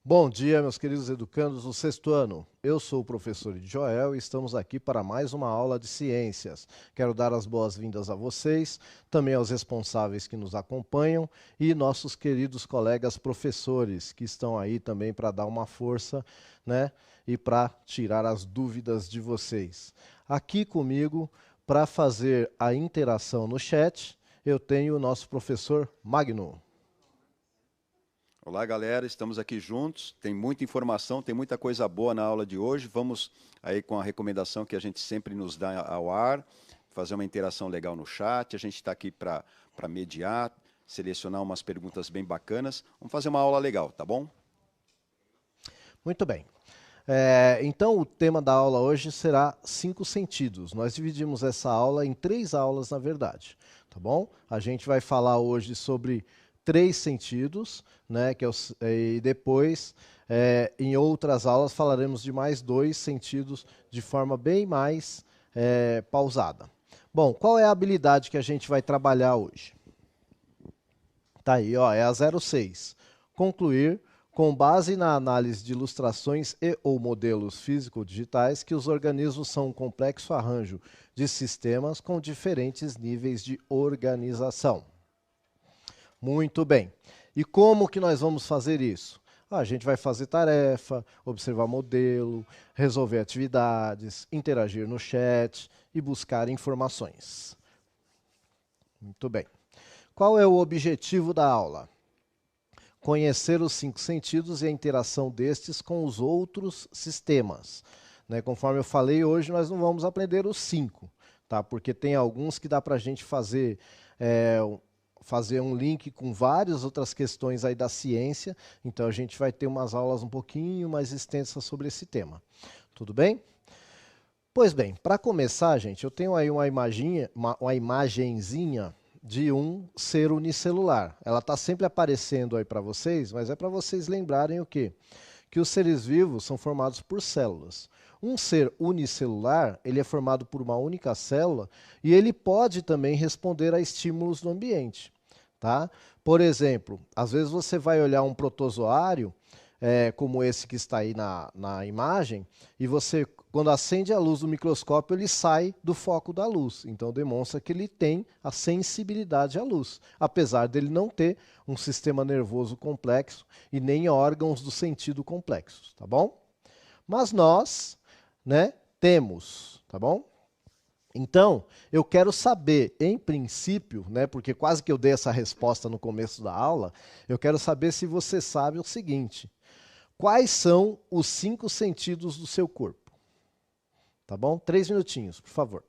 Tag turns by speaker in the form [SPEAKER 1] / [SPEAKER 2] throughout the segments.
[SPEAKER 1] Bom dia, meus queridos educandos do sexto ano. Eu sou o professor Joel e estamos aqui para mais uma aula de ciências. Quero dar as boas-vindas a vocês, também aos responsáveis que nos acompanham e nossos queridos colegas professores que estão aí também para dar uma força, né, e para tirar as dúvidas de vocês. Aqui comigo, para fazer a interação no chat, eu tenho o nosso professor Magno.
[SPEAKER 2] Olá, galera, estamos aqui juntos, tem muita informação, tem muita coisa boa na aula de hoje. Vamos aí com a recomendação que a gente sempre nos dá ao ar, fazer uma interação legal no chat. A gente está aqui para mediar, selecionar umas perguntas bem bacanas. Vamos fazer uma aula legal, tá bom?
[SPEAKER 1] Muito bem. Então, o tema da aula hoje será 5 sentidos. Nós dividimos essa aula em 3 aulas, na verdade, tá bom? A gente vai falar hoje sobre 3 sentidos, né, e depois, em outras aulas, falaremos de mais 2 sentidos de forma bem mais pausada. Bom, qual é a habilidade que a gente vai trabalhar hoje? Tá aí, ó, é a 06. Concluir com base na análise de ilustrações e ou modelos físico-digitais que os organismos são um complexo arranjo de sistemas com diferentes níveis de organização. Muito bem. E como que nós vamos fazer isso? A gente vai fazer tarefa, observar modelo, resolver atividades, interagir no chat e buscar informações. Muito bem. Qual é o objetivo da aula? Conhecer os 5 sentidos e a interação destes com os outros sistemas. Né? Conforme eu falei, hoje nós não vamos aprender os 5, tá? Porque tem alguns que dá para a gente fazer um link com várias outras questões aí da ciência, então a gente vai ter umas aulas um pouquinho mais extensas sobre esse tema. Tudo bem? Pois bem, para começar, gente, eu tenho aí uma imagenzinha de um ser unicelular. Ela está sempre aparecendo aí para vocês, mas é para vocês lembrarem o quê? Que os seres vivos são formados por células. Um ser unicelular, ele é formado por uma única célula e ele pode também responder a estímulos do ambiente. Tá? Por exemplo, às vezes você vai olhar um protozoário, como esse que está aí na imagem, e você, quando acende a luz do microscópio, ele sai do foco da luz. Então demonstra que ele tem a sensibilidade à luz, apesar dele não ter um sistema nervoso complexo e nem órgãos do sentido complexos, tá bom? Mas nós, né, temos, tá bom? Então, eu quero saber, em princípio, né, porque quase que eu dei essa resposta no começo da aula, eu quero saber se você sabe o seguinte: quais são os 5 sentidos do seu corpo? Tá bom? 3 minutinhos, por favor.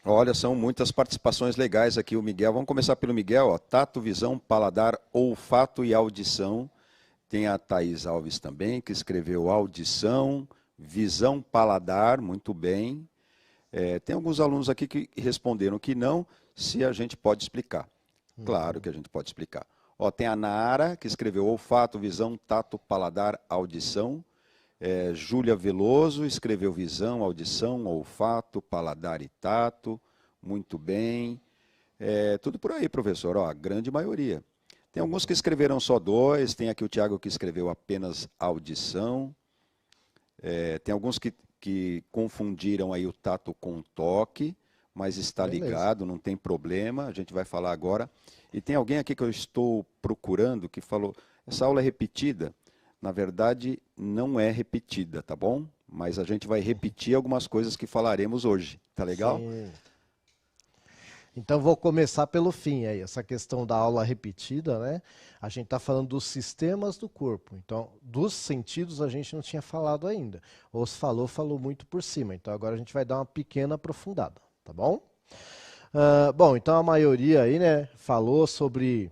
[SPEAKER 2] Olha, são muitas participações legais aqui, o Miguel. Vamos começar pelo Miguel, ó. Tato, visão, paladar, olfato e audição. Tem a Thaís Alves também, que escreveu audição, visão, paladar, muito bem. Tem alguns alunos aqui que responderam que não, se a gente pode explicar. Claro que a gente pode explicar. Ó, tem a Nara, que escreveu olfato, visão, tato, paladar, audição. Júlia Veloso escreveu visão, audição, olfato, paladar e tato. Muito bem. Tudo por aí, professor, ó, a grande maioria. Tem alguns que escreveram só 2, tem aqui o Tiago que escreveu apenas audição. Tem alguns que confundiram aí o tato com o toque, mas está ligado, não tem problema, a gente vai falar agora. E tem alguém aqui que eu estou procurando que falou, essa aula é repetida? Na verdade, não é repetida, tá bom? Mas a gente vai repetir algumas coisas que falaremos hoje, tá legal?
[SPEAKER 1] Sim. Então vou começar pelo fim aí, essa questão da aula repetida, né? A gente está falando dos sistemas do corpo, então dos sentidos a gente não tinha falado ainda. Ou se falou muito por cima, então agora a gente vai dar uma pequena aprofundada, tá bom? Bom, então a maioria aí, né, falou sobre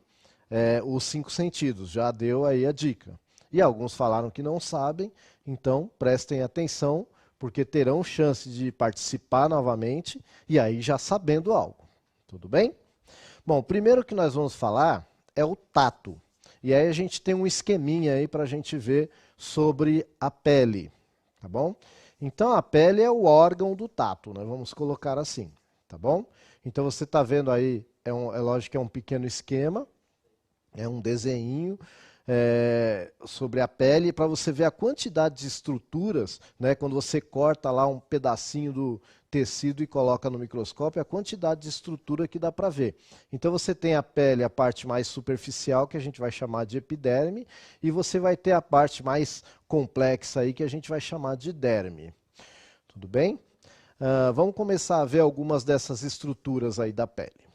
[SPEAKER 1] os 5 sentidos, já deu aí a dica. E alguns falaram que não sabem, então prestem atenção, porque terão chance de participar novamente e aí já sabendo algo. Tudo bem? Bom, o primeiro que nós vamos falar é o tato. E aí a gente tem um esqueminha aí para a gente ver sobre a pele, tá bom? Então a pele é o órgão do tato, né? Vamos colocar assim, tá bom? Então você está vendo aí, é lógico que é um pequeno esquema, é um desenho sobre a pele para você ver a quantidade de estruturas, né? Quando você corta lá um pedacinho do tecido e coloca no microscópio, a quantidade de estrutura que dá para ver. Então você tem a pele, a parte mais superficial, que a gente vai chamar de epiderme, e você vai ter a parte mais complexa aí, que a gente vai chamar de derme. Tudo bem? Vamos começar a ver algumas dessas estruturas aí da pele.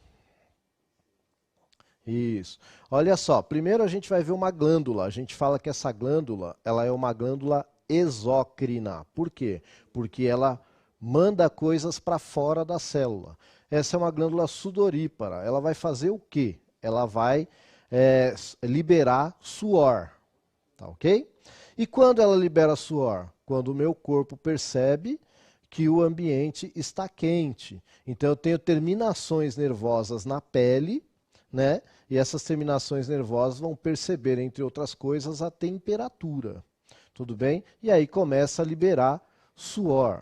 [SPEAKER 1] Isso. Olha só, primeiro a gente vai ver uma glândula. A gente fala que essa glândula, ela é uma glândula exócrina. Por quê? Porque ela manda coisas para fora da célula. Essa é uma glândula sudorípara. Ela vai fazer o quê? Ela vai liberar suor, tá ok? E quando ela libera suor? Quando o meu corpo percebe que o ambiente está quente. Então eu tenho terminações nervosas na pele, né? E essas terminações nervosas vão perceber, entre outras coisas, a temperatura. Tudo bem? E aí começa a liberar suor.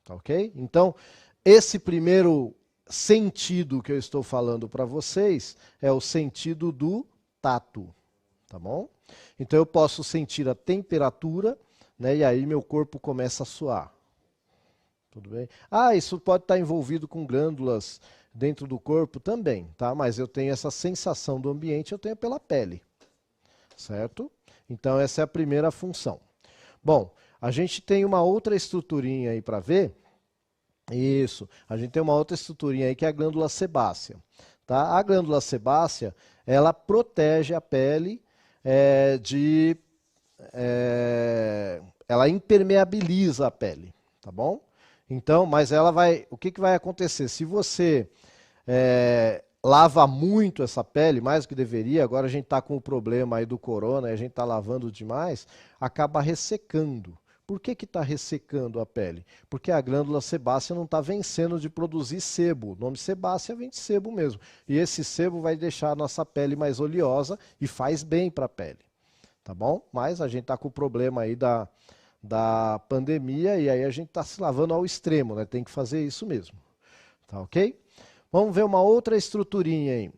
[SPEAKER 1] Tá ok? Então, esse primeiro sentido que eu estou falando para vocês é o sentido do tato. Tá bom? Então eu posso sentir a temperatura, né? E aí meu corpo começa a suar. Tudo bem? Isso pode estar envolvido com glândulas dentro do corpo também, tá? Mas eu tenho essa sensação do ambiente, eu tenho pela pele, certo? Então essa é a primeira função. Bom, a gente tem uma outra estruturinha aí para ver. Isso, a gente tem uma outra estruturinha aí que é a glândula sebácea, tá? A glândula sebácea, ela protege a pele ela impermeabiliza a pele, tá bom? Então, mas ela vai, o que vai acontecer? Se você lava muito essa pele, mais do que deveria, agora a gente está com o problema aí do corona, a gente está lavando demais, acaba ressecando. Por que está ressecando a pele? Porque a glândula sebácea não está vencendo de produzir sebo. O nome sebácea vem de sebo mesmo. E esse sebo vai deixar a nossa pele mais oleosa e faz bem para a pele. Tá bom? Mas a gente está com o problema aí da pandemia e aí a gente está se lavando ao extremo, né? Tem que fazer isso mesmo. Tá ok? Vamos ver uma outra estruturinha aí.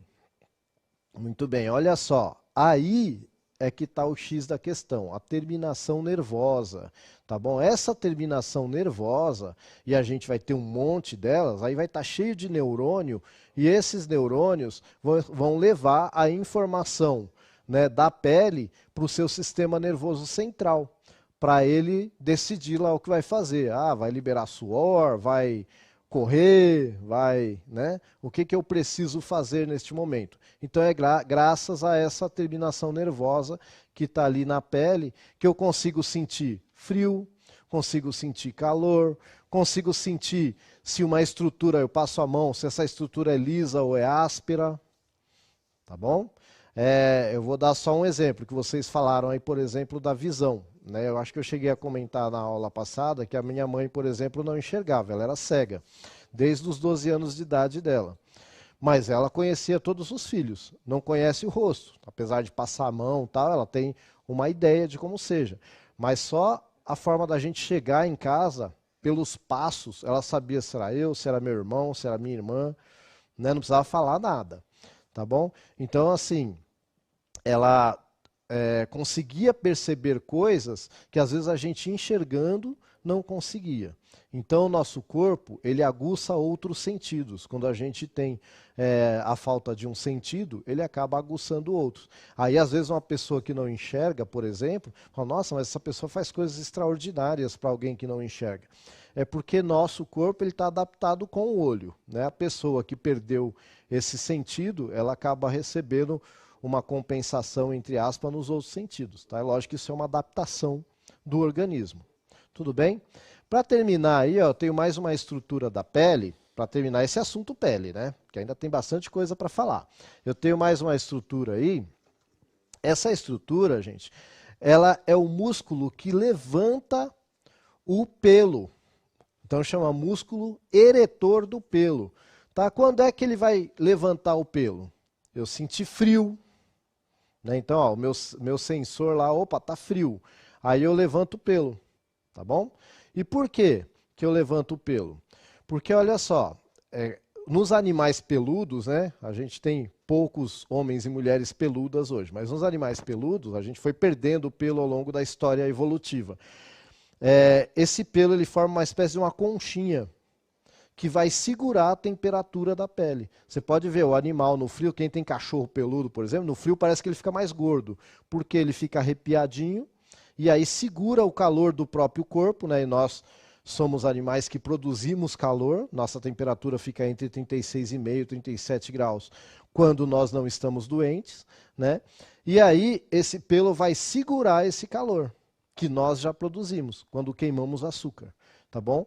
[SPEAKER 1] Muito bem, olha só. Aí é que está o X da questão, a terminação nervosa, tá bom? Essa terminação nervosa, e a gente vai ter um monte delas, aí vai estar cheio de neurônio, e esses neurônios vão levar a informação, né, da pele para o seu sistema nervoso central, para ele decidir lá o que vai fazer. Vai liberar suor, vai correr, né? O que eu preciso fazer neste momento? Então é graças a essa terminação nervosa que está ali na pele que eu consigo sentir frio, consigo sentir calor, consigo sentir se uma estrutura, eu passo a mão, se essa estrutura é lisa ou é áspera, tá bom? Eu vou dar só um exemplo, que vocês falaram aí, por exemplo, da visão. Né? Eu acho que eu cheguei a comentar na aula passada que a minha mãe, por exemplo, não enxergava, ela era cega, desde os 12 anos de idade dela. Mas ela conhecia todos os filhos, não conhece o rosto. Apesar de passar a mão e tal, ela tem uma ideia de como seja. Mas só a forma da gente chegar em casa, pelos passos, ela sabia se era eu, se era meu irmão, se era minha irmã, né? Não precisava falar nada, tá bom? Então, assim, ela conseguia perceber coisas que às vezes a gente enxergando não conseguia. Então o nosso corpo, ele aguça outros sentidos. Quando a gente tem a falta de um sentido, ele acaba aguçando outros. Aí às vezes uma pessoa que não enxerga, por exemplo, fala, nossa, mas essa pessoa faz coisas extraordinárias para alguém que não enxerga. É porque nosso corpo está adaptado com o olho. Né? A pessoa que perdeu esse sentido, ela acaba recebendo uma compensação, entre aspas, nos outros sentidos. Tá? É lógico que isso é uma adaptação do organismo. Tudo bem? Para terminar aí, ó, eu tenho mais uma estrutura da pele, para terminar esse assunto pele, né? Que ainda tem bastante coisa para falar. Eu tenho mais uma estrutura aí. Essa estrutura, gente, ela é o músculo que levanta o pelo. Então chama músculo eretor do pelo. Tá? Quando é que ele vai levantar o pelo? Eu senti frio. Né? Então, ó, o meu sensor lá, opa, tá frio. Aí eu levanto o pelo, tá bom? E por que que eu levanto o pelo? Porque, olha só, nos animais peludos, né, a gente tem poucos homens e mulheres peludas hoje, mas nos animais peludos a gente foi perdendo o pelo ao longo da história evolutiva. Esse pelo ele forma uma espécie de uma conchinha que vai segurar a temperatura da pele. Você pode ver o animal no frio, quem tem cachorro peludo, por exemplo, no frio parece que ele fica mais gordo, porque ele fica arrepiadinho e aí segura o calor do próprio corpo, né? E nós somos animais que produzimos calor, nossa temperatura fica entre 36,5 e 37 graus quando nós não estamos doentes, né? E aí esse pelo vai segurar esse calor que nós já produzimos quando queimamos açúcar, tá bom?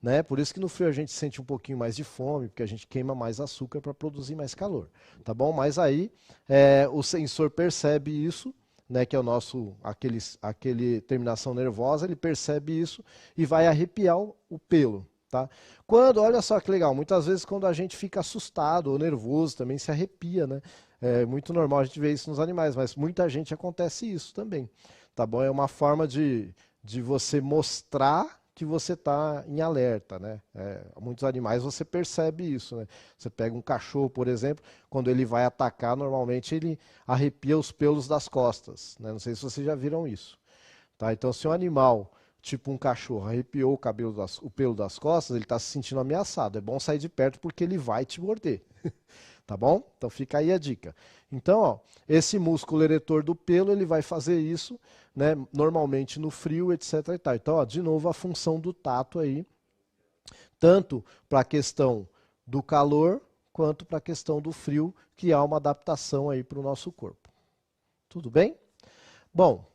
[SPEAKER 1] Né? Por isso que no frio a gente sente um pouquinho mais de fome, porque a gente queima mais açúcar para produzir mais calor, tá bom? Mas aí o sensor percebe isso, né, que é o nosso, aquele terminação nervosa, ele percebe isso e vai arrepiar o pelo, tá? Quando, olha só que legal, muitas vezes quando a gente fica assustado ou nervoso também se arrepia, né? É muito normal a gente ver isso nos animais, mas muita gente acontece isso também, tá bom? É uma forma de você mostrar que você está em alerta, né? Muitos animais você percebe isso, né? Você pega um cachorro, por exemplo, quando ele vai atacar, normalmente ele arrepia os pelos das costas, né? Não sei se vocês já viram isso, tá? Então, se um animal, tipo um cachorro, arrepiou o pelo das costas, ele está se sentindo ameaçado. É bom sair de perto porque ele vai te morder. Tá bom? Então fica aí a dica. Então, ó, esse músculo eretor do pelo, ele vai fazer isso, né, normalmente no frio, etc. E tal. Então, ó, de novo, a função do tato aí, tanto para a questão do calor, quanto para a questão do frio, que há uma adaptação aí para o nosso corpo. Tudo bem? Bom,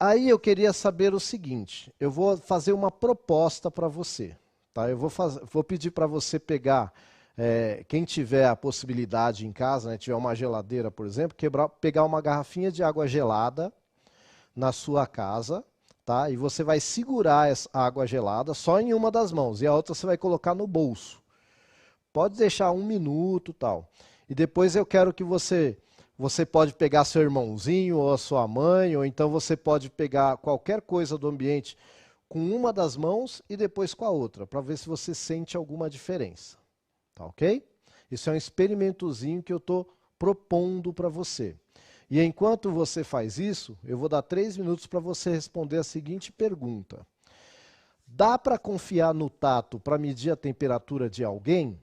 [SPEAKER 1] aí eu queria saber o seguinte, eu vou fazer uma proposta para você. Tá? Eu vou pedir para você pegar... quem tiver a possibilidade em casa, né, tiver uma geladeira, por exemplo, pegar uma garrafinha de água gelada na sua casa, tá? E você vai segurar essa água gelada só em uma das mãos e a outra você vai colocar no bolso. Pode deixar 1 minuto, tal. E depois eu quero que você pode pegar seu irmãozinho ou a sua mãe, ou então você pode pegar qualquer coisa do ambiente com uma das mãos e depois com a outra, para ver se você sente alguma diferença. Tá ok? Isso é um experimentozinho que eu estou propondo para você. E enquanto você faz isso, eu vou dar 3 minutos para você responder a seguinte pergunta. Dá para confiar no tato para medir a temperatura de alguém?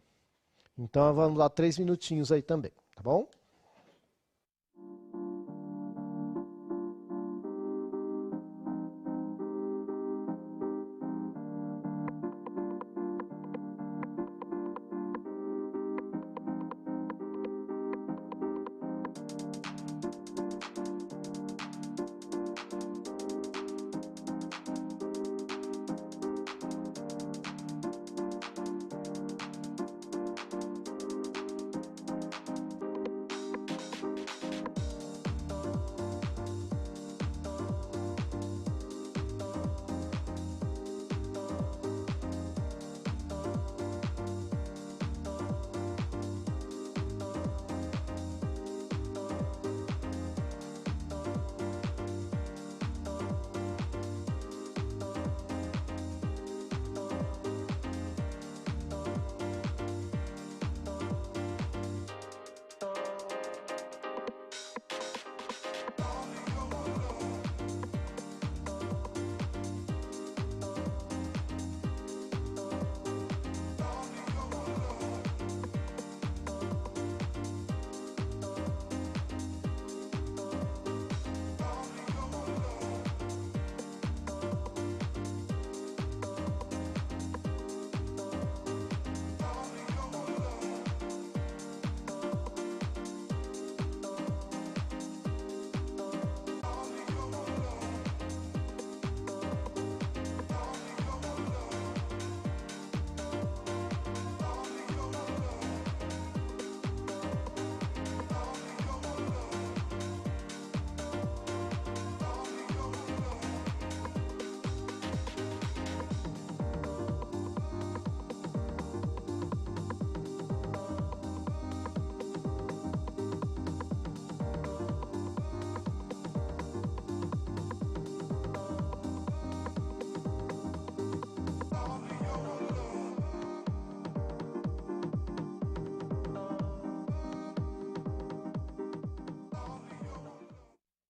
[SPEAKER 1] Então vamos dar 3 minutinhos aí também, tá bom?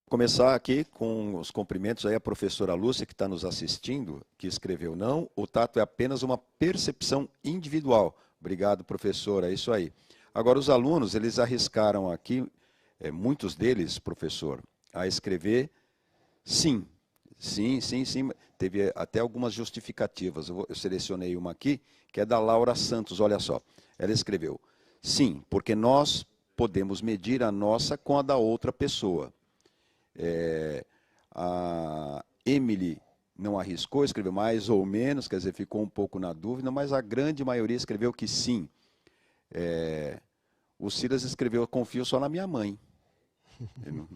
[SPEAKER 2] Começar aqui com os cumprimentos aí à professora Lúcia, que está nos assistindo, que escreveu: não, o tato é apenas uma percepção individual. Obrigado, professora, é isso aí. Agora, os alunos, eles arriscaram aqui, muitos deles, professor, a escrever sim. Sim, sim, sim. Teve até algumas justificativas. Eu selecionei uma aqui, que é da Laura Santos, olha só. Ela escreveu: sim, porque nós podemos medir a nossa com a da outra pessoa. A Emily não arriscou, escreveu mais ou menos, quer dizer, ficou um pouco na dúvida, mas a grande maioria escreveu que sim. O Silas escreveu: eu confio só na minha mãe. Eu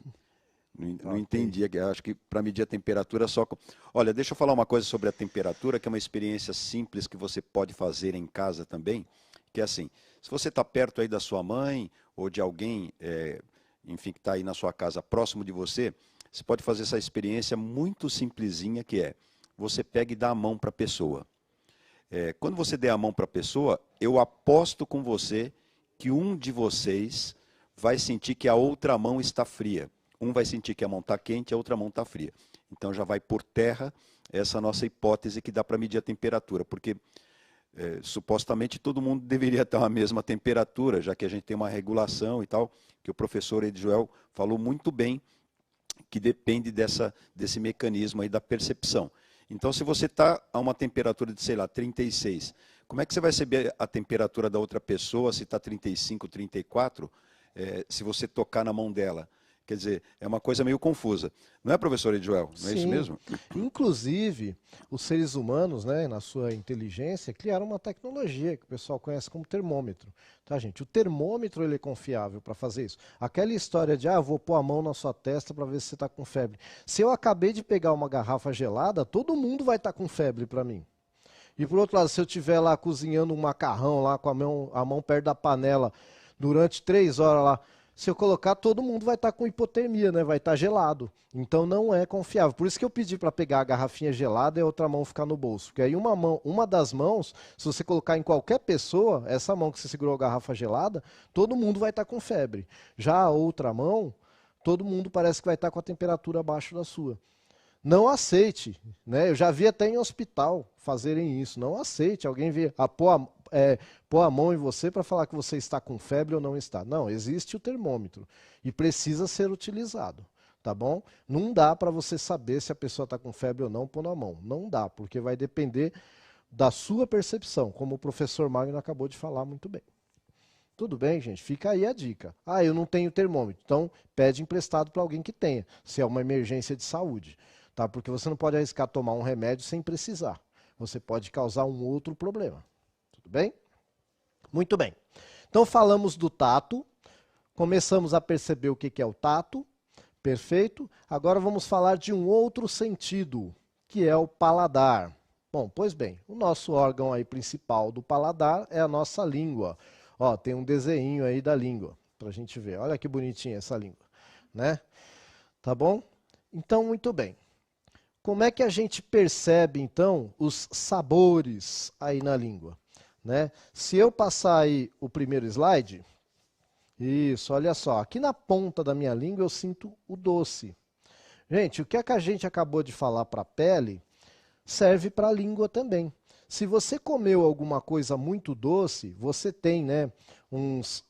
[SPEAKER 2] não entendi, acho que para medir a temperatura só... Olha, deixa eu falar uma coisa sobre a temperatura, que é uma experiência simples que você pode fazer em casa também, que é assim, se você está perto aí da sua mãe ou de alguém, enfim, que está aí na sua casa próximo de você, você pode fazer essa experiência muito simplesinha, que é, você pega e dá a mão para a pessoa. Quando você der a mão para a pessoa, eu aposto com você que um de vocês vai sentir que a outra mão está fria. Um vai sentir que a mão está quente, a outra mão está fria. Então já vai por terra essa nossa hipótese que dá para medir a temperatura, porque supostamente todo mundo deveria ter a mesma temperatura, já que a gente tem uma regulação e tal, que o professor Edjoel falou muito bem, que depende desse mecanismo aí da percepção. Então, se você está a uma temperatura de, sei lá, 36, como é que você vai saber a temperatura da outra pessoa, se está 35, 34, se você tocar na mão dela? Quer dizer, é uma coisa meio confusa. Não é, professor Edjoel? Não é isso mesmo?
[SPEAKER 1] Inclusive, os seres humanos, né, na sua inteligência, criaram uma tecnologia que o pessoal conhece como termômetro. Tá, gente? O termômetro ele é confiável para fazer isso. Aquela história de, vou pôr a mão na sua testa para ver se você está com febre. Se eu acabei de pegar uma garrafa gelada, todo mundo vai estar com febre para mim. E por outro lado, se eu estiver lá cozinhando um macarrão lá com a mão perto da panela durante 3 horas lá, se eu colocar, todo mundo vai estar com hipotermia, né? Vai estar gelado. Então não é confiável. Por isso que eu pedi para pegar a garrafinha gelada e a outra mão ficar no bolso. Porque aí uma das mãos, se você colocar em qualquer pessoa, essa mão que você segurou a garrafa gelada, todo mundo vai estar com febre. Já a outra mão, todo mundo parece que vai estar com a temperatura abaixo da sua. Não aceite, né? Eu já vi até em hospital fazerem isso. Não aceite alguém vir pôr a mão em você para falar que você está com febre ou não está. Não, existe o termômetro e precisa ser utilizado, tá bom? Não dá para você saber se a pessoa está com febre ou não pondo a mão. Não dá, porque vai depender da sua percepção, como o professor Magno acabou de falar muito bem. Tudo bem, gente? Fica aí a dica. Eu não tenho termômetro. Então, pede emprestado para alguém que tenha, se é uma emergência de saúde. Tá? Porque você não pode arriscar tomar um remédio sem precisar. Você pode causar um outro problema. Tudo bem? Muito bem. Então falamos do tato, começamos a perceber o que é o tato, perfeito. Agora vamos falar de um outro sentido, que é o paladar. Bom, pois bem, o nosso órgão aí principal do paladar é a nossa língua. Ó, tem um desenho aí da língua, para a gente ver. Olha que bonitinha essa língua, né? Tá bom? Então, muito bem. Como é que a gente percebe, então, os sabores aí na língua? Né? Se eu passar aí o primeiro slide, isso, olha só, aqui na ponta da minha língua eu sinto o doce. Gente, o que é que a gente acabou de falar para a pele serve para a língua também. Se você comeu alguma coisa muito doce, você tem, né, uns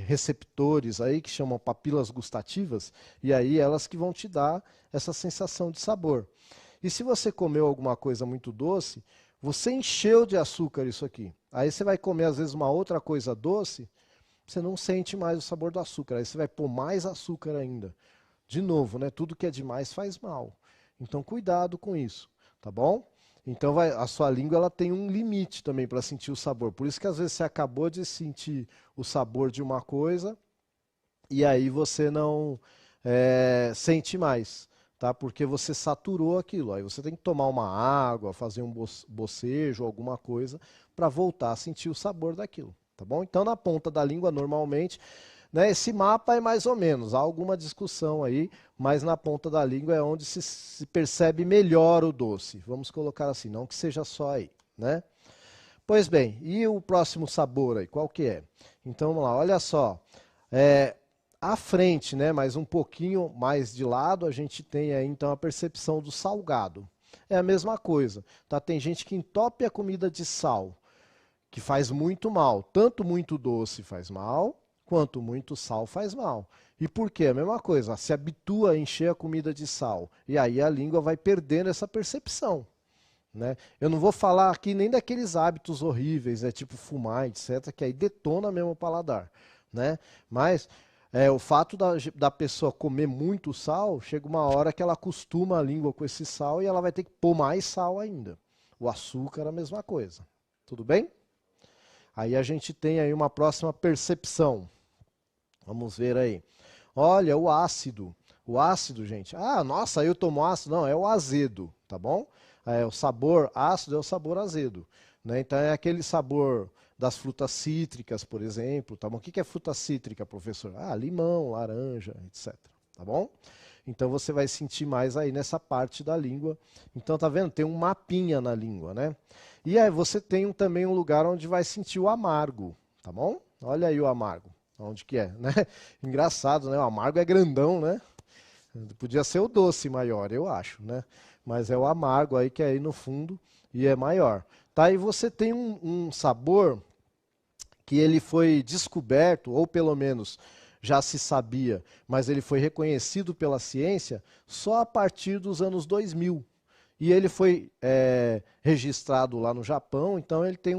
[SPEAKER 1] receptores aí que chamam papilas gustativas, e aí elas que vão te dar essa sensação de sabor. E se você comeu alguma coisa muito doce, você encheu de açúcar isso aqui. Aí você vai comer às vezes uma outra coisa doce, você não sente mais o sabor do açúcar. Aí você vai pôr mais açúcar ainda. De novo, né? Tudo que é demais faz mal. Então cuidado com isso, tá bom? Então a sua língua ela tem um limite também para sentir o sabor. Por isso que às vezes você acabou de sentir o sabor de uma coisa e aí você não sente mais. Tá? Porque você saturou aquilo. Aí você tem que tomar uma água, fazer um bocejo, alguma coisa, para voltar a sentir o sabor daquilo. Tá bom? Então, na ponta da língua, normalmente, né, esse mapa é mais ou menos, há alguma discussão aí, mas na ponta da língua é onde se percebe melhor o doce. Vamos colocar assim, não que seja só aí. Né? Pois bem, e o próximo sabor aí, qual que é? Então, vamos lá, olha só. À frente, né, mas um pouquinho mais de lado, a gente tem aí então a percepção do salgado. É a mesma coisa, tá? Tem gente que entope a comida de sal, que faz muito mal. Tanto muito doce faz mal, quanto muito sal faz mal. E por quê? A mesma coisa, se habitua a encher a comida de sal, e aí a língua vai perdendo essa percepção. Né? Eu não vou falar aqui nem daqueles hábitos horríveis, né, tipo fumar, etc., que aí detona mesmo o paladar. Né? Mas o fato da pessoa comer muito sal, chega uma hora que ela acostuma a língua com esse sal e ela vai ter que pôr mais sal ainda. O açúcar é a mesma coisa. Tudo bem? Aí a gente tem aí uma próxima percepção. Vamos ver aí. Olha, o ácido. O ácido, gente. Ah, nossa, eu tomo ácido. Não, é o azedo, tá bom? O sabor ácido é o sabor azedo. Né? Então é aquele sabor das frutas cítricas, por exemplo. Tá bom? O que é fruta cítrica, professor? Ah, limão, laranja, etc. Tá bom? Então você vai sentir mais aí nessa parte da língua. Então tá vendo? Tem um mapinha na língua, né? E aí você tem também um lugar onde vai sentir o amargo, tá bom? Olha aí o amargo. Onde que é, né? Engraçado, né? O amargo é grandão, né? Podia ser o doce maior, eu acho, né? Mas é o amargo aí que é aí no fundo e é maior. Tá? E você tem um sabor que ele foi descoberto, ou pelo menos já se sabia, mas ele foi reconhecido pela ciência só a partir dos anos 2000. E ele foi registrado lá no Japão, então ele tem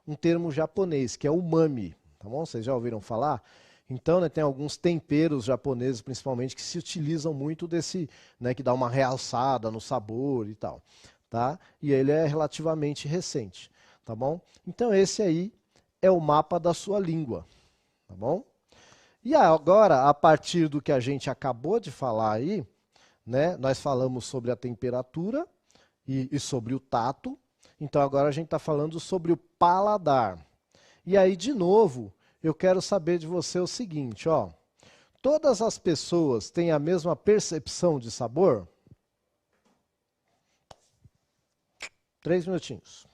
[SPEAKER 1] um termo japonês, que é umami. Tá bom? Vocês já ouviram falar? Então, né, tem alguns temperos japoneses, principalmente, que se utilizam muito desse, né, que dá uma realçada no sabor e tal. Tá? E ele é relativamente recente. Tá bom? Então, esse aí é o mapa da sua língua. Tá bom? E agora, a partir do que a gente acabou de falar aí, né, nós falamos sobre a temperatura e sobre o tato. Então agora a gente está falando sobre o paladar. E aí, de novo, eu quero saber de você o seguinte, ó. Todas as pessoas têm a mesma percepção de sabor? 3 minutinhos.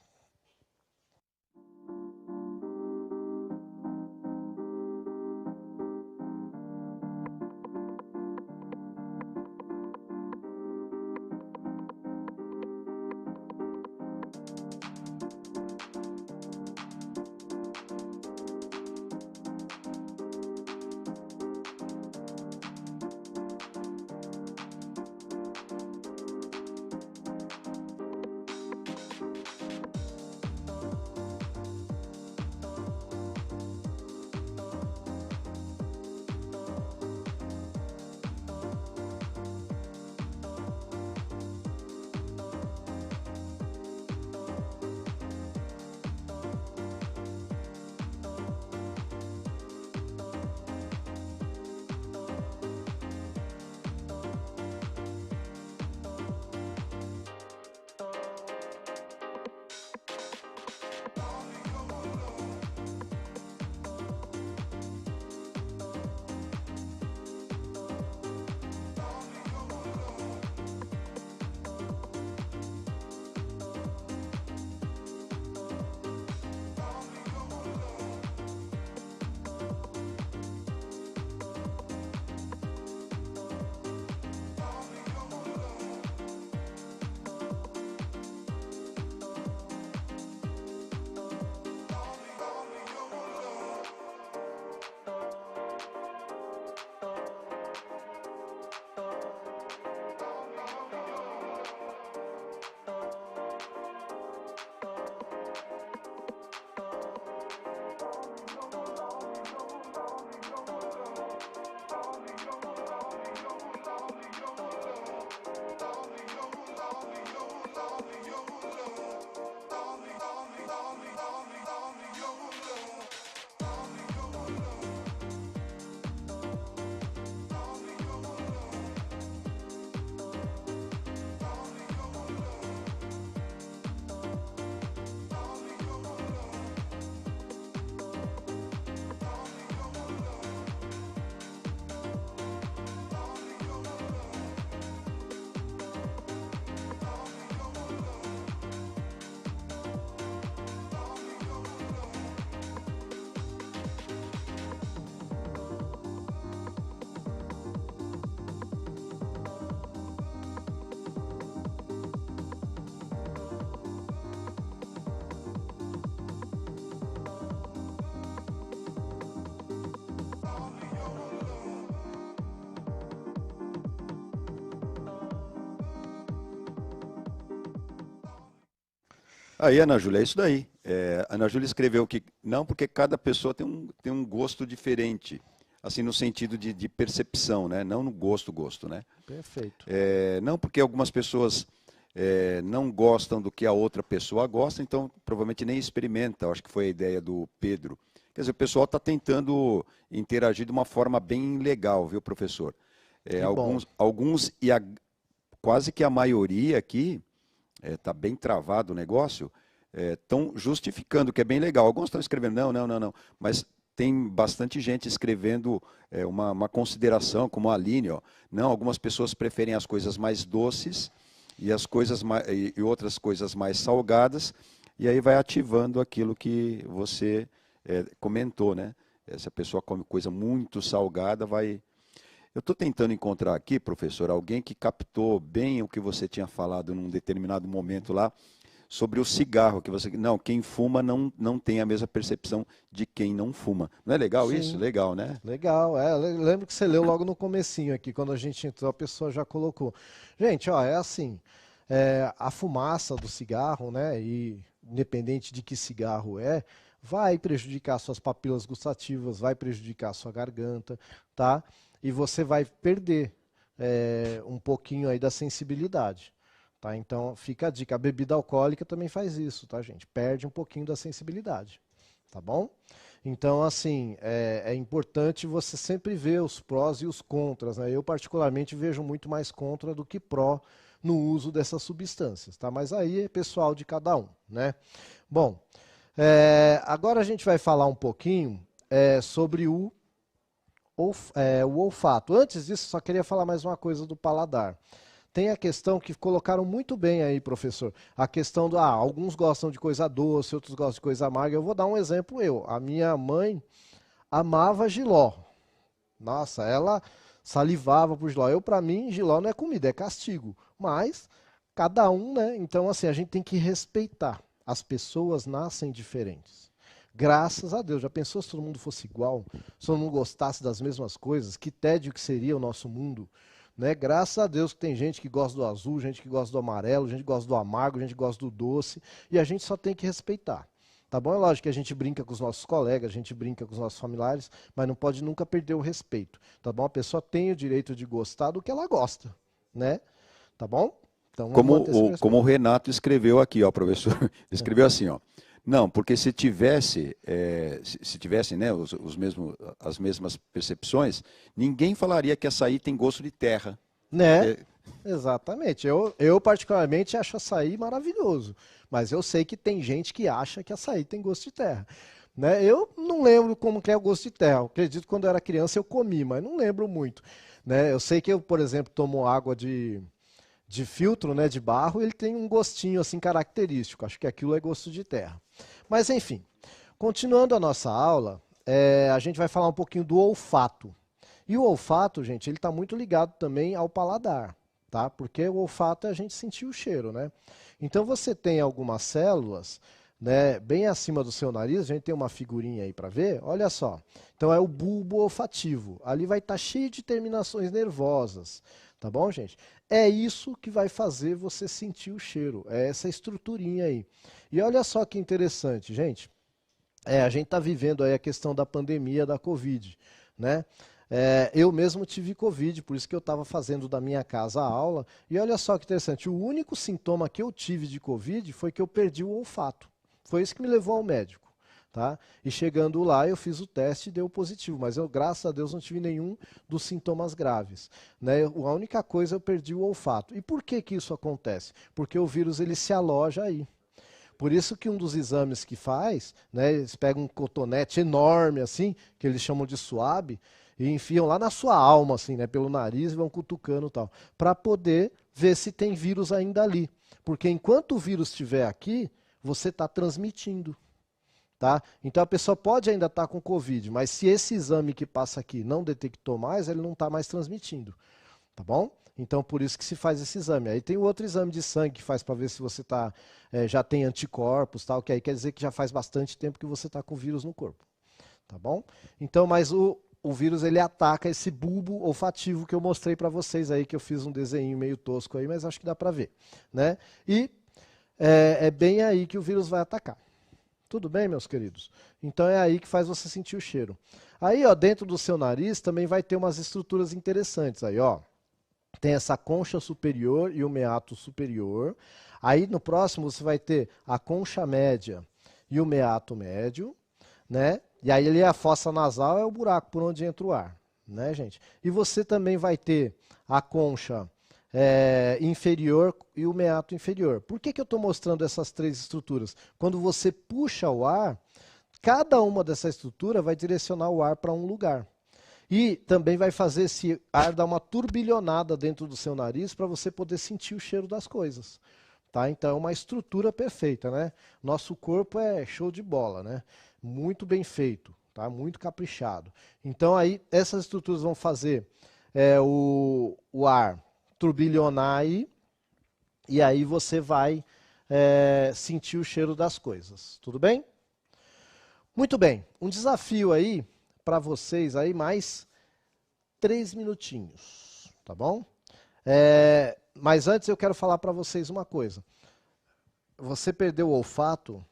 [SPEAKER 2] Aí, Ana Júlia, é isso daí. Ana Júlia escreveu que não, porque cada pessoa tem um gosto diferente, assim, no sentido de percepção, né? Não no gosto, né?
[SPEAKER 1] Perfeito.
[SPEAKER 2] Não porque algumas pessoas não gostam do que a outra pessoa gosta, então provavelmente nem experimenta. Eu acho que foi a ideia do Pedro. Quer dizer, o pessoal está tentando interagir de uma forma bem legal, viu, professor?
[SPEAKER 1] Que bom.
[SPEAKER 2] Alguns quase que a maioria aqui, está bem travado o negócio, estão justificando, que é bem legal. Alguns estão escrevendo, não, mas tem bastante gente escrevendo uma consideração, como a Aline, ó. Não, algumas pessoas preferem as coisas mais doces e outras coisas mais salgadas, e aí vai ativando aquilo que você comentou, né? Se a pessoa come coisa muito salgada, vai... Eu estou tentando encontrar aqui, professor, alguém que captou bem o que você tinha falado num determinado momento lá, sobre o cigarro, que você... Não, quem fuma não tem a mesma percepção de quem não fuma. Não é legal isso?
[SPEAKER 1] Sim.
[SPEAKER 2] Legal, né?
[SPEAKER 1] Legal, lembro que você leu logo no comecinho aqui, quando a gente entrou, a pessoa já colocou. Gente, ó, é assim, a fumaça do cigarro, né, e independente de que cigarro vai prejudicar suas papilas gustativas, vai prejudicar sua garganta, tá? E você vai perder um pouquinho aí da sensibilidade, tá? Então fica a dica, a bebida alcoólica também faz isso, tá, gente? Perde um pouquinho da sensibilidade, tá bom? Então, assim, é importante você sempre ver os prós e os contras, né? Eu, particularmente, vejo muito mais contra do que pró no uso dessas substâncias, tá? Mas aí é pessoal de cada um, né? Bom, agora a gente vai falar um pouquinho sobre o olfato. Antes disso, só queria falar mais uma coisa do paladar. Tem a questão que colocaram muito bem aí, professor. A questão do, alguns gostam de coisa doce, outros gostam de coisa amarga. Eu vou dar um exemplo a minha mãe amava jiló. Nossa, ela salivava por jiló. Para mim, jiló não é comida, é castigo. Mas cada um, né? Então, assim, a gente tem que respeitar. As pessoas nascem diferentes. Graças a Deus. Já pensou se todo mundo fosse igual? Se todo mundo gostasse das mesmas coisas? Que tédio que seria o nosso mundo? Né? Graças a Deus que tem gente que gosta do azul, gente que gosta do amarelo, gente que gosta do amargo, gente que gosta do doce, e a gente só tem que respeitar. Tá bom? É lógico que a gente brinca com os nossos colegas, a gente brinca com os nossos familiares, mas não pode nunca perder o respeito. Tá bom? A pessoa tem o direito de gostar do que ela gosta, né? Tá bom? Então vamos manter esse respeito.
[SPEAKER 2] Como o Renato escreveu aqui, ó, professor. Escreveu assim, ó. Não, porque se tivesse, né, as mesmas percepções, ninguém falaria que açaí tem gosto de terra.
[SPEAKER 1] Né? Exatamente. Eu particularmente acho açaí maravilhoso, mas eu sei que tem gente que acha que açaí tem gosto de terra. Né? Eu não lembro como que é o gosto de terra. Eu acredito que quando eu era criança eu comi, mas não lembro muito. Né? Eu sei que eu, por exemplo, tomo água de filtro, né, de barro, ele tem um gostinho assim característico. Acho que aquilo é gosto de terra. Mas enfim, continuando a nossa aula, a gente vai falar um pouquinho do olfato. E o olfato, gente, ele está muito ligado também ao paladar, tá? Porque o olfato é a gente sentir o cheiro, né? Então você tem algumas células, né, bem acima do seu nariz, a gente tem uma figurinha aí para ver, olha só. Então é o bulbo olfativo. Ali vai estar cheio de terminações nervosas. Tá bom, gente? É isso que vai fazer você sentir o cheiro. É essa estruturinha aí. E olha só que interessante, gente. A gente está vivendo aí a questão da pandemia da Covid, né? Eu mesmo tive Covid, por isso que eu estava fazendo da minha casa a aula. E olha só que interessante, o único sintoma que eu tive de Covid foi que eu perdi o olfato. Foi isso que me levou ao médico. Tá? E chegando lá, eu fiz o teste e deu positivo, mas eu, graças a Deus, não tive nenhum dos sintomas graves. Né? A única coisa, eu perdi o olfato. E por que que isso acontece? Porque o vírus ele se aloja aí. Por isso que um dos exames que faz, né, eles pegam um cotonete enorme assim, que eles chamam de suave, e enfiam lá na sua alma, assim, né, pelo nariz e vão cutucando e tal, para poder ver se tem vírus ainda ali. Porque enquanto o vírus estiver aqui, você está transmitindo. Tá? Então a pessoa pode ainda estar com Covid, mas se esse exame que passa aqui não detectou mais, ele não está mais transmitindo. Tá bom? Então por isso que se faz esse exame. Aí tem o outro exame de sangue que faz para ver se você já tem anticorpos, tal, que aí quer dizer que já faz bastante tempo que você está com vírus no corpo. Tá bom? Então, mas o vírus ele ataca esse bulbo olfativo que eu mostrei para vocês aí, que eu fiz um desenho meio tosco aí, mas acho que dá para ver. Né? E é bem aí que o vírus vai atacar. Tudo bem, meus queridos? Então é aí que faz você sentir o cheiro. Aí, ó, dentro do seu nariz também vai ter umas estruturas interessantes aí, ó. Tem essa concha superior e o meato superior. Aí no próximo você vai ter a concha média e o meato médio, né? E aí ali a fossa nasal é o buraco por onde entra o ar, né, gente? E você também vai ter a concha inferior e o meato inferior. Por que eu estou mostrando essas três estruturas? Quando você puxa o ar, cada uma dessa estrutura vai direcionar o ar para um lugar. E também vai fazer esse ar dar uma turbilhonada dentro do seu nariz para você poder sentir o cheiro das coisas. Tá? Então é uma estrutura perfeita, né? Nosso corpo é show de bola, né? Muito bem feito, tá? Muito caprichado. Então aí essas estruturas vão fazer o ar turbilhonar aí, e aí você vai sentir o cheiro das coisas. Tudo bem? Muito bem. Um desafio aí para vocês aí, mais 3 minutinhos, tá bom? Mas antes eu quero falar para vocês uma coisa. Você perdeu o olfato,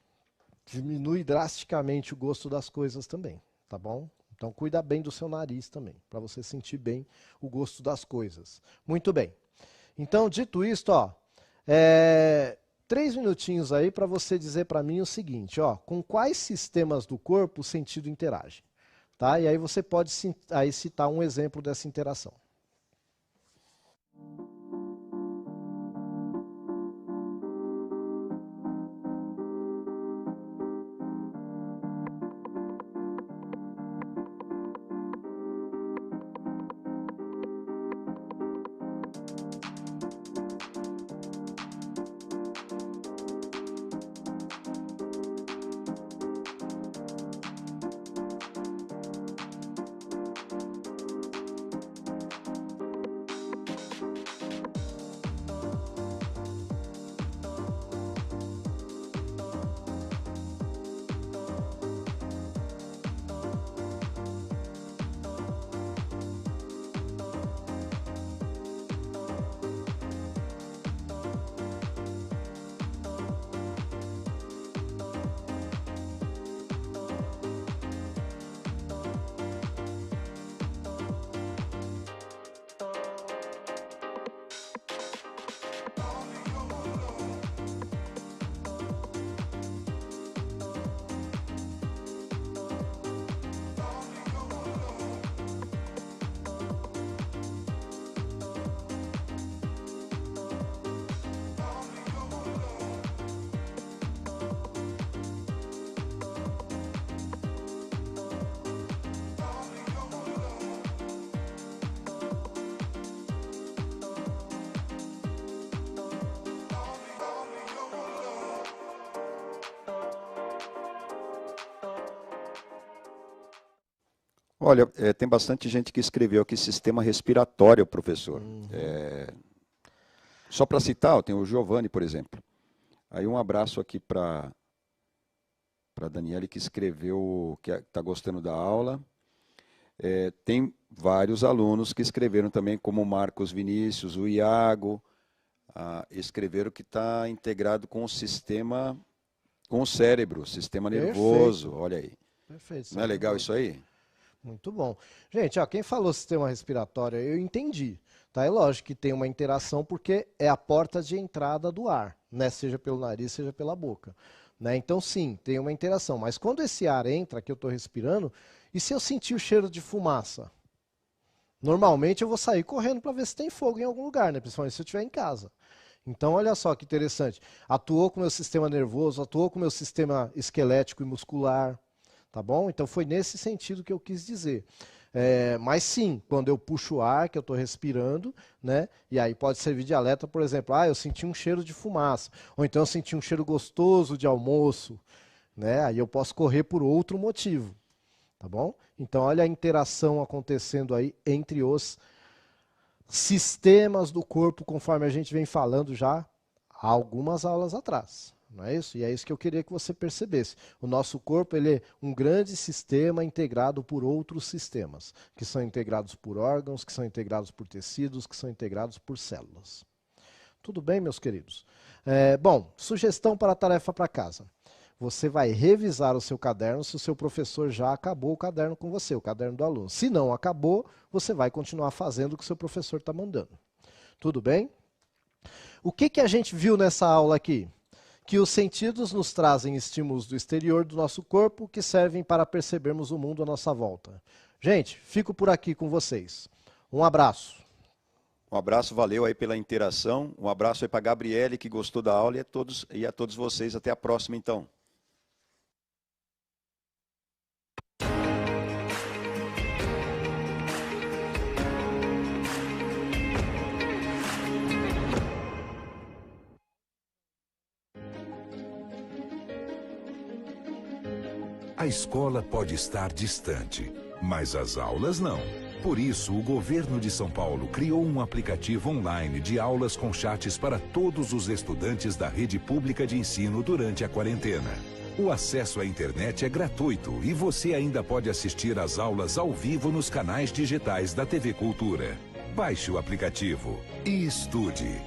[SPEAKER 1] diminui drasticamente o gosto das coisas também, tá bom? Então cuida bem do seu nariz também, para você sentir bem o gosto das coisas. Muito bem. Então, dito isto, ó, 3 minutinhos aí para você dizer para mim o seguinte, ó, com quais sistemas do corpo o sentido interage? Tá? E aí você pode aí citar um exemplo dessa interação.
[SPEAKER 2] Olha, tem bastante gente que escreveu aqui sistema respiratório, professor. Só para citar, tem o Giovanni, por exemplo. Aí um abraço aqui para a Daniele, que escreveu que está gostando da aula. Tem vários alunos que escreveram também, como o Marcos Vinícius, o Iago, escreveram que está integrado com o sistema, com o cérebro, sistema nervoso, olha aí.
[SPEAKER 1] Perfeito.
[SPEAKER 2] Não é legal isso aí?
[SPEAKER 1] Muito bom. Gente, ó, quem falou sistema respiratório, eu entendi. Tá? É lógico que tem uma interação porque é a porta de entrada do ar, né? Seja pelo nariz, seja pela boca. Né? Então, sim, tem uma interação. Mas quando esse ar entra, que eu estou respirando, e se eu sentir o cheiro de fumaça? Normalmente eu vou sair correndo para ver se tem fogo em algum lugar, né? Principalmente se eu estiver em casa. Então, olha só que interessante. Atuou com o meu sistema nervoso, atuou com o meu sistema esquelético e muscular. Tá bom? Então foi nesse sentido que eu quis dizer. Mas sim, quando eu puxo o ar, que eu estou respirando, né? E aí pode servir de alerta, por exemplo, eu senti um cheiro de fumaça, ou então eu senti um cheiro gostoso de almoço, né? Aí eu posso correr por outro motivo, tá bom? Então olha a interação acontecendo aí entre os sistemas do corpo, conforme a gente vem falando já há algumas aulas atrás. Não é isso? E é isso que eu queria que você percebesse. O nosso corpo ele é um grande sistema integrado por outros sistemas, que são integrados por órgãos, que são integrados por tecidos, que são integrados por células. Tudo bem, meus queridos? Bom, sugestão para a tarefa para casa. Você vai revisar o seu caderno se o seu professor já acabou o caderno com você, o caderno do aluno. Se não acabou, você vai continuar fazendo o que o seu professor está mandando. Tudo bem? O que a gente viu nessa aula aqui? Que os sentidos nos trazem estímulos do exterior do nosso corpo que servem para percebermos o mundo à nossa volta. Gente, fico por aqui com vocês. Um abraço.
[SPEAKER 2] Um abraço, valeu aí pela interação. Um abraço aí para a Gabriele, que gostou da aula, e a todos vocês. Até a próxima, então.
[SPEAKER 3] A escola pode estar distante, mas as aulas não. Por isso, o governo de São Paulo criou um aplicativo online de aulas com chats para todos os estudantes da rede pública de ensino durante a quarentena. O acesso à internet é gratuito e você ainda pode assistir às aulas ao vivo nos canais digitais da TV Cultura. Baixe o aplicativo e estude.